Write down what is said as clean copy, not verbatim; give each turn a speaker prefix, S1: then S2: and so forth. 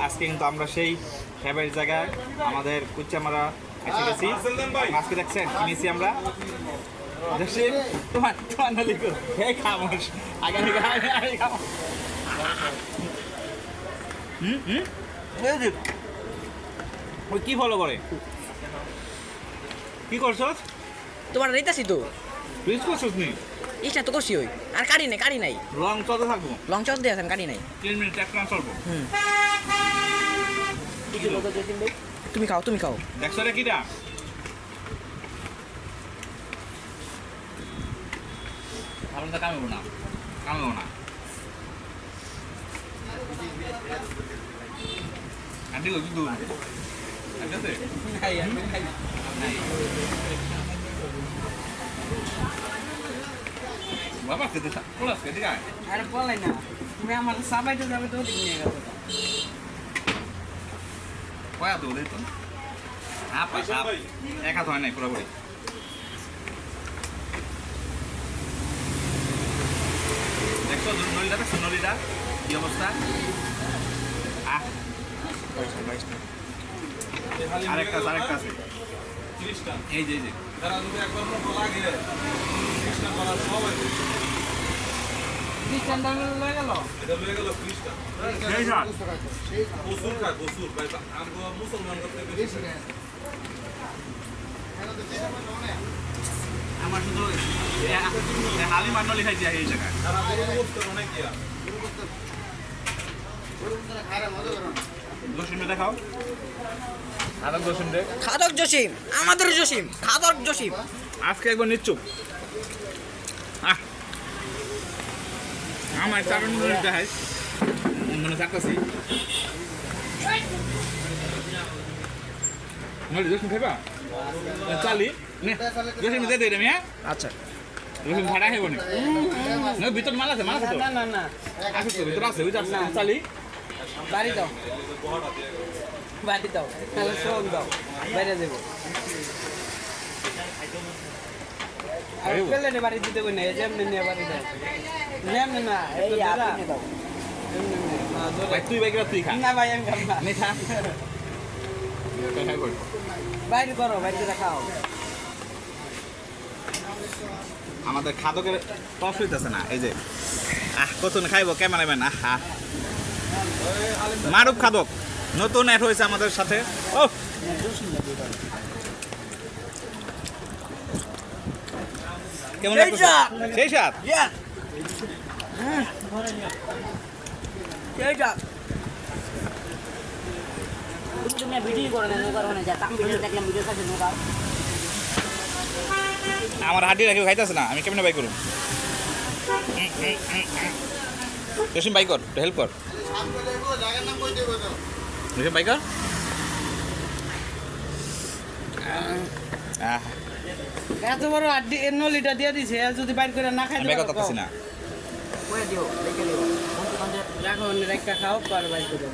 S1: আজকে কিন্তু আমরা সেই ফেভারিট জায়গায় আমাদের কুচ্চামারা এসে গেছি। আজকে দেখছেন কিনেছি আমরা কি ফলো করে কি করছ
S2: তোমার রেতাছি তো
S1: প্লিজ করছিস নি
S2: ইচ্ছা তো করছি ওই আর কারি নাই
S1: লং চলতে থাকবো
S2: লং চল দিয়ে আছেন কারি নাই
S1: 3 মিনিট এক রান চলবো
S2: তুমি খাও
S1: দেখছো রে কিটা কারণ তো কামে না আন্টি কই কিন্তু আন্টি নাই বাবা কেটে সা কোলাস কেটে গায়
S2: আরে বলাই না তুমি আমার সাবাইতে যাবে তো ঠিক নিয়ে গেল
S1: কয়া তো দেই তো এক হাত হয় নাই পুরোপুরি দেখছো নলিটা কি অবস্থা আরেকটা আছে 30টা এই যে যারা যদি একবার মতো লাগে 30টা করার সবাই
S2: 30টা দাম লয়ে গেল
S1: এটা লয়ে গেল 30টা এই যা গোসুর ভাই আমগো মুসলমান করতে বেশি আমার শুধু হালি মান্ন লেখাই যায় এই জায়গায় তারা বলতে অনেক ইয়া জসিম দেখাও
S2: খাদক জসিম আমাদের জসিম খাদক জসিম
S1: আজকে একবার নিচ্ছুপ আমার চারণ দেখাই মনে থাকতেছি জসিম খাইবা চালি জসিম দিয়ে দেয় আমি হ্যাঁ
S2: আচ্ছা
S1: জসিম ভাড়া খাইব না ভিতর মাল আছে তো
S2: না
S1: আছে তো ভিতর আছে ওই চালি
S2: বাড়ি দাও তাহলে শোন দাও বাইরে দেবো আর প্লেটে বাড়ি দিতে কই না যেমনি নিয়ে বাড়ি দাও যেমনি না এই আপনি দাও
S1: ভাই তুই তুই খা
S2: না ভাই আমি খাব না
S1: মিঠা
S2: বাইরে করো বাইরে খাও
S1: আমাদের খাদকের টস হইতেছে না এই যে কত খাইবো ক্যামেরাম্যান মারুফ খাদক নতুন অ্যাড হয়েছে আমাদের সাথে ও কেমন সেই সাত আমার হাড্ডি রাখি খাইতেছে না আমি কেমনে বাই করুন জসিম বাই কর হেল্প কর জসিম বাই কর
S2: এত বড় আড্ডি নলিটা দিয়ে দিছে যদি বাইর করে না খাইতে
S1: আমি কথা না
S2: রাখো একটা খাও পর বাইর করে